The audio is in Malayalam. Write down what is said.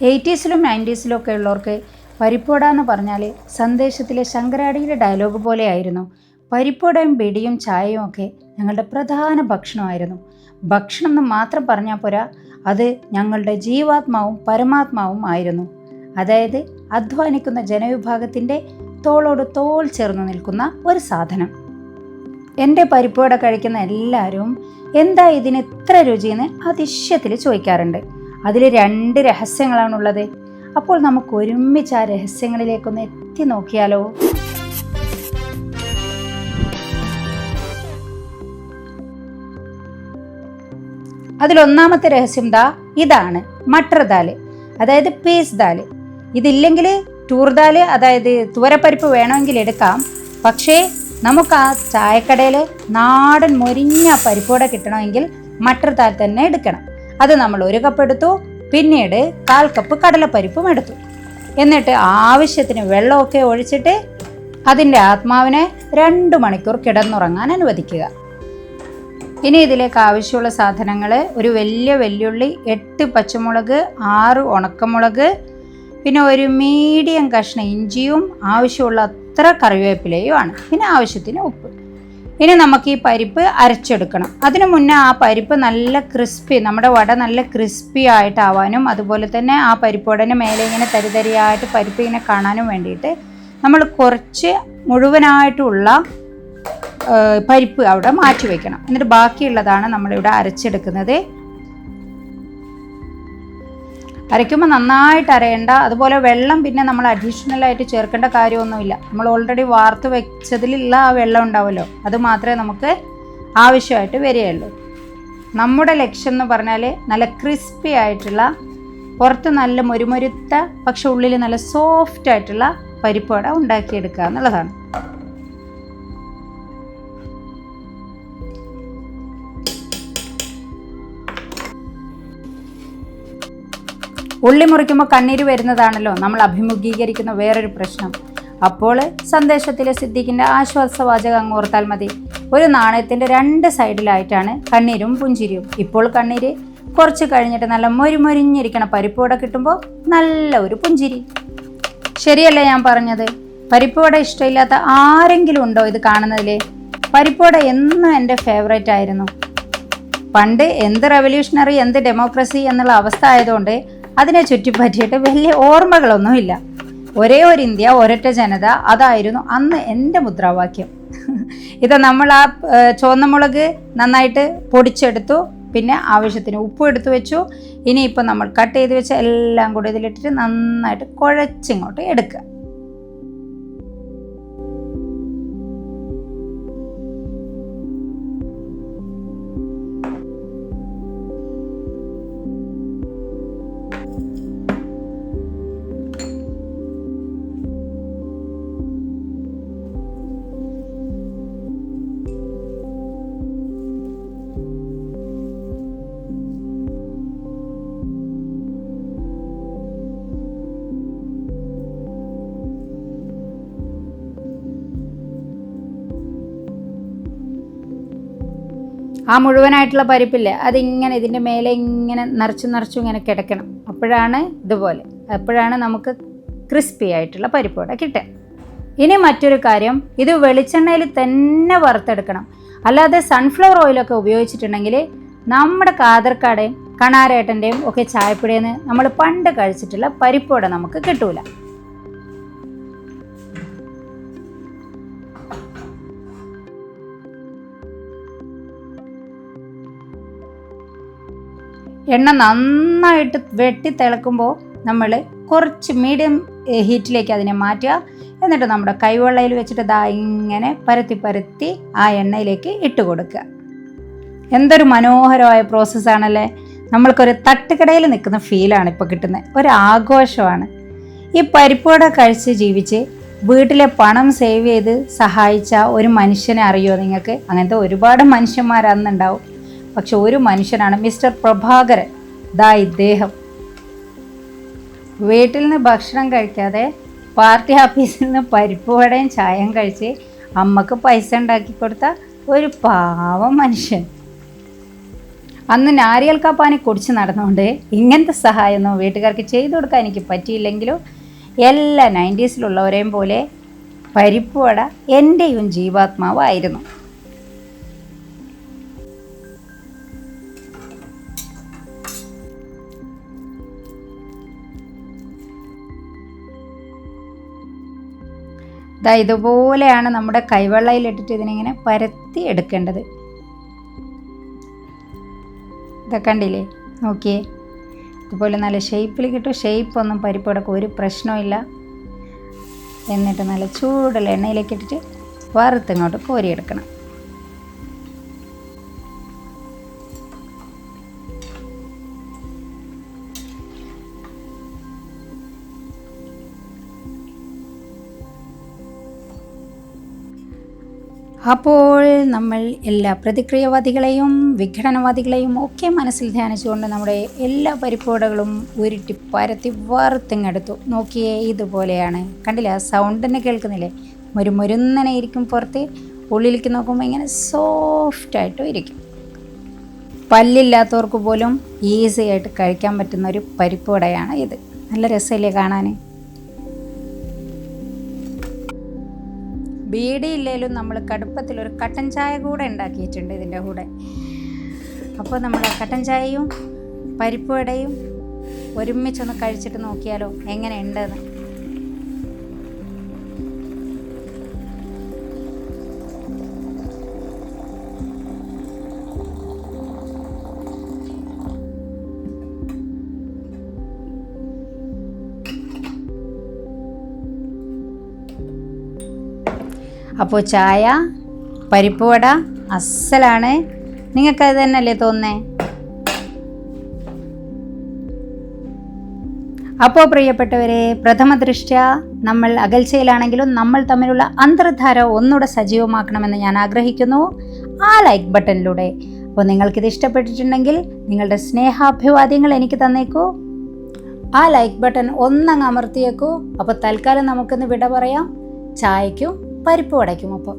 80s-ലും 90s-ലും ഒക്കെ ഉള്ളവർക്ക് പരിപ്പുവട എന്ന് പറഞ്ഞാൽ സന്ദേശത്തിലെ ശങ്കരാടിയുടെ ഡയലോഗ് പോലെയായിരുന്നു. പരിപ്പുവടയും ബിടിയും ചായയും ഒക്കെ ഞങ്ങളുടെ പ്രധാന ഭക്ഷണമായിരുന്നു. ഭക്ഷണം എന്ന് മാത്രം പറഞ്ഞാൽ പോരാ, അത് ഞങ്ങളുടെ ജീവാത്മാവും പരമാത്മാവും ആയിരുന്നു. അതായത് അധ്വാനിക്കുന്ന ജനവിഭാഗത്തിൻ്റെ തോളോട് തോൾ ചേർന്ന് നിൽക്കുന്ന ഒരു സാധനം. എൻ്റെ പരിപ്പുവട കഴിക്കുന്ന എല്ലാവരും എന്താ ഇതിന് ഇത്ര രുചിയെന്ന് അതിശയത്തിൽ ചോദിക്കാറുണ്ട്. അതിൽ 2 രഹസ്യങ്ങളാണുള്ളത്. അപ്പോൾ നമുക്ക് ഒരുമിച്ച് ആ രഹസ്യങ്ങളിലേക്കൊന്ന് എത്തി നോക്കിയാലോ? അതിലൊന്നാമത്തെ രഹസ്യം ഇതാണ്: മട്ടർ ദാൽ, അതായത് പീസ് ദാൽ. ഇതില്ലെങ്കിൽ ടൂർ ദാൽ, അതായത് തുവരപ്പരിപ്പ് വേണമെങ്കിൽ എടുക്കാം. പക്ഷേ നമുക്ക് ആ ചായക്കടയിൽ നാടൻ മൊരിഞ്ഞ പരിപ്പുവട കിട്ടണമെങ്കിൽ മട്ടർ ദാൽ തന്നെ എടുക്കണം. അത് നമ്മൾ 1 കപ്പ് എടുത്തു. പിന്നീട് 1/4 കപ്പ് കടലപ്പരിപ്പും എടുത്തു. എന്നിട്ട് ആവശ്യത്തിന് വെള്ളമൊക്കെ ഒഴിച്ചിട്ട് അതിൻ്റെ ആത്മാവിനെ 2 മണിക്കൂർ കിടന്നുറങ്ങാൻ അനുവദിക്കുക. ഇനി ഇതിലേക്ക് ആവശ്യമുള്ള സാധനങ്ങൾ: ഒരു വലിയ വെല്ലുള്ളി, 8 പച്ചമുളക്, 6 ഉണക്കമുളക്, പിന്നെ ഒരു മീഡിയം കഷ്ണം ഇഞ്ചിയും ആവശ്യമുള്ള അത്ര കറിവേപ്പിലയുമാണ്. പിന്നെ ആവശ്യത്തിന് ഉപ്പ്. ഇനി നമുക്ക് ഈ പരിപ്പ് അരച്ചെടുക്കണം. അതിനു മുന്നേ ആ പരിപ്പ് നല്ല ക്രിസ്പി, നമ്മുടെ വട നല്ല ക്രിസ്പി ആയിട്ടാവാനും അതുപോലെ തന്നെ ആ പരിപ്പുവടന് മേലെ ഇങ്ങനെ തരിതരിയായിട്ട് പരിപ്പ് ഇങ്ങനെ കാണാനും വേണ്ടിയിട്ട് നമ്മൾ കുറച്ച് മുഴുവനായിട്ടുള്ള പരിപ്പ് അവിടെ മാറ്റി വയ്ക്കണം. എന്നിട്ട് ബാക്കിയുള്ളതാണ് നമ്മളിവിടെ അരച്ചെടുക്കുന്നത്. അരയ്ക്കുമ്പോൾ നന്നായിട്ട് അരയണ്ട. അതുപോലെ വെള്ളം പിന്നെ നമ്മൾ അഡീഷണലായിട്ട് ചേർക്കേണ്ട കാര്യമൊന്നുമില്ല. നമ്മൾ ഓൾറെഡി വാർത്ത് വെച്ചതിലുള്ള ആ വെള്ളം ഉണ്ടാവുമല്ലോ, അത് മാത്രമേ നമുക്ക് ആവശ്യമായിട്ട് വരികയുള്ളൂ. നമ്മുടെ ലക്ഷ്യം എന്ന് പറഞ്ഞാൽ നല്ല ക്രിസ്പി ആയിട്ടുള്ള, പുറത്ത് നല്ല മൊരുമൊരുത്ത പക്ഷെ ഉള്ളിൽ നല്ല സോഫ്റ്റ് ആയിട്ടുള്ള പരിപ്പുവട ഉണ്ടാക്കിയെടുക്കുക എന്നുള്ളതാണ്. ഉള്ളി മുറിക്കുമ്പോൾ കണ്ണീര് വരുന്നതാണല്ലോ നമ്മൾ അഭിമുഖീകരിക്കുന്ന വേറൊരു പ്രശ്നം. അപ്പോൾ സന്ദേശത്തിലെ സിദ്ദീഖിൻ്റെ ആശ്വാസവാചകം അങ്ങ് ഓർത്താൽ മതി: ഒരു നാണയത്തിൻ്റെ 2 സൈഡിലായിട്ടാണ് കണ്ണീരും പുഞ്ചിരിയും. ഇപ്പോൾ കണ്ണീര്, കുറച്ച് കഴിഞ്ഞിട്ട് നല്ല മൊരിമൊരിഞ്ഞിരിക്കണ പരിപ്പുവട കിട്ടുമ്പോൾ നല്ല ഒരു പുഞ്ചിരി. ശരിയല്ലേ ഞാൻ പറഞ്ഞത്? പരിപ്പുവട ഇഷ്ടമില്ലാത്ത ആരെങ്കിലും ഉണ്ടോ ഇത് കാണുന്നതിൽ? പരിപ്പുവട എന്നും എൻ്റെ ഫേവറേറ്റ് ആയിരുന്നു. പണ്ട് എന്ത് റെവല്യൂഷണറി, എന്ത് ഡെമോക്രസി എന്നുള്ള അവസ്ഥ ആയതുകൊണ്ട് അതിനെ ചുറ്റിപ്പറ്റിയിട്ട് വലിയ ഓർമ്മകളൊന്നുമില്ല. ഒരേ ഒരു ഇന്ത്യ, ഒരൊറ്റ ജനത, അതായിരുന്നു അന്ന് എൻ്റെ മുദ്രാവാക്യം. ഇത് നമ്മൾ ആ ചുവന്ന മുളക് നന്നായിട്ട് പൊടിച്ചെടുത്തു. പിന്നെ ആവശ്യത്തിന് ഉപ്പ് എടുത്തു വെച്ചു. ഇനിയിപ്പോൾ നമ്മൾ കട്ട് ചെയ്ത് വെച്ച എല്ലാം കൂടി ഇതിലിട്ടിട്ട് നന്നായിട്ട് കുഴച്ചിങ്ങോട്ട് എടുക്കുക. ആ മുഴുവനായിട്ടുള്ള പരിപ്പില്ലേ, അതിങ്ങനെ ഇതിൻ്റെ മേലെ ഇങ്ങനെ നിറച്ചു ഇങ്ങനെ കിടക്കണം. അപ്പോഴാണ് നമുക്ക് ക്രിസ്പി ആയിട്ടുള്ള പരിപ്പുവട കിട്ടുക. ഇനി മറ്റൊരു കാര്യം, ഇത് വെളിച്ചെണ്ണയിൽ തന്നെ വറുത്തെടുക്കണം. അല്ലാതെ സൺഫ്ലവർ ഓയിലൊക്കെ ഉപയോഗിച്ചിട്ടുണ്ടെങ്കിൽ നമ്മുടെ കാതർക്കാടേയും കണാരേട്ടൻ്റെയും ഒക്കെ ചായപ്പൊടിയിൽ നിന്ന് നമ്മൾ പണ്ട് കഴിച്ചിട്ടുള്ള പരിപ്പുവട നമുക്ക് കിട്ടൂല. എണ്ണ നന്നായിട്ട് വെട്ടി തിളക്കുമ്പോൾ നമ്മൾ കുറച്ച് മീഡിയം ഹീറ്റിലേക്ക് അതിനെ മാറ്റുക. എന്നിട്ട് നമ്മുടെ കൈവെള്ളയിൽ വെച്ചിട്ട് ഇങ്ങനെ പരത്തി ആ എണ്ണയിലേക്ക് ഇട്ട് കൊടുക്കുക. എന്തൊരു മനോഹരമായ പ്രോസസ്സാണല്ലേ! നമ്മൾക്കൊരു തട്ടുകടയിൽ നിൽക്കുന്ന ഫീലാണ് ഇപ്പോൾ കിട്ടുന്നത്. ഒരു ആഘോഷമാണ്. ഈ പരിപ്പുവട കഴിച്ച് ജീവിച്ച് വീട്ടിലെ പണം സേവ് ചെയ്ത് സഹായിച്ച ഒരു മനുഷ്യനെ അറിയുമോ നിങ്ങൾക്ക്? അങ്ങനത്തെ ഒരുപാട് മനുഷ്യന്മാർ അന്നുണ്ടാവും. പക്ഷെ ഒരു മനുഷ്യനാണ് മിസ്റ്റർ പ്രഭാകരൻ. ഇദ്ദേഹം വീട്ടിൽ നിന്ന് ഭക്ഷണം കഴിക്കാതെ പാർട്ടി ഓഫീസിൽ നിന്ന് പരിപ്പുവടയും ചായയും കഴിച്ച് അമ്മക്ക് പൈസ ഉണ്ടാക്കി കൊടുത്ത ഒരു പാവം മനുഷ്യൻ. അന്ന് നാരിയൽ കാപ്പാനി കുടിച്ച് നടന്നുകൊണ്ട് ഇങ്ങനത്തെ സഹായമൊന്നും വീട്ടുകാർക്ക് ചെയ്തു കൊടുക്കാൻ എനിക്ക് പറ്റിയില്ലെങ്കിലും എല്ലാ 90s പോലെ പരിപ്പ് വട എൻ്റെയും ജീവാത്മാവായിരുന്നു. ഇതുപോലെയാണ് നമ്മുടെ കൈവെള്ളയിലിട്ടിട്ട് ഇതിനിങ്ങനെ പരത്തി എടുക്കേണ്ടത്. ഇതൊക്കെ കണ്ടില്ലേ, നോക്കിയേ, ഇതുപോലെ നല്ല ഷേപ്പിൽ കിട്ടും. ഷേപ്പൊന്നും പരിപ്പടക്കം ഒരു പ്രശ്നമില്ല. എന്നിട്ട് നല്ല ചൂടുള്ള എണ്ണയിലേക്ക് ഇട്ടിട്ട് വറുത്തിങ്ങോട്ട് കോരിയെടുക്കണം. അപ്പോൾ നമ്മൾ എല്ലാ പ്രതിക്രിയവാദികളെയും വിഘടനവാദികളെയും ഒക്കെ മനസ്സിൽ ധ്യാനിച്ചുകൊണ്ട് നമ്മുടെ എല്ലാ പരിപ്പുവടകളും ഉരുട്ടി പരത്തി വറുത്തിങ്ങെടുത്തു. നോക്കിയേ, ഇതുപോലെയാണ്. കണ്ടില്ലേ, ആ സൗണ്ട് തന്നെ കേൾക്കുന്നില്ലേ? മുരുന്നനെ ഇരിക്കും പുറത്ത്, ഉള്ളിലേക്ക് നോക്കുമ്പോൾ ഇങ്ങനെ സോഫ്റ്റായിട്ടും ഇരിക്കും. പല്ലില്ലാത്തവർക്ക് പോലും ഈസി ആയിട്ട് കഴിക്കാൻ പറ്റുന്ന ഒരു പരിപ്പുവടയാണ് ഇത്. നല്ല രസമല്ലേ കാണാൻ? ബീഡിയില്ലേലും നമ്മൾ കടുപ്പത്തിലൊരു കട്ടൻ ചായ കൂടെ ഉണ്ടാക്കിയിട്ടുണ്ട് ഇതിൻ്റെ കൂടെ. അപ്പോൾ നമ്മൾ ആ കട്ടൻ ചായയും പരിപ്പ് വടയും ഒരുമിച്ചൊന്ന് കഴിച്ചിട്ട് നോക്കിയാലോ എങ്ങനെയുണ്ടെന്ന്. അപ്പോൾ ചായ, പരിപ്പ് വട അസ്സലാണ്. നിങ്ങൾക്കത് തന്നെയല്ലേ തോന്നുന്നേ? അപ്പോൾ പ്രിയപ്പെട്ടവരെ, പ്രഥമ ദൃഷ്ട്യാ നമ്മൾ അകൽച്ചയിലാണെങ്കിലും നമ്മൾ തമ്മിലുള്ള അന്തർധാര ഒന്നുകൂടെ സജീവമാക്കണമെന്ന് ഞാൻ ആഗ്രഹിക്കുന്നു ആ ലൈക്ക് ബട്ടണിലൂടെ. അപ്പോൾ നിങ്ങൾക്കിത് ഇഷ്ടപ്പെട്ടിട്ടുണ്ടെങ്കിൽ നിങ്ങളുടെ സ്നേഹാഭിവാദ്യങ്ങൾ എനിക്ക് തന്നേക്കൂ. ആ ലൈക്ക് ബട്ടൺ ഒന്നങ്ങ് അമർത്തിയേക്കൂ. അപ്പോൾ തൽക്കാലം നമുക്കിന്ന് വിട പറയാം ചായയ്ക്കും പരിപ്പ് വടയ്ക്കും ഒപ്പം.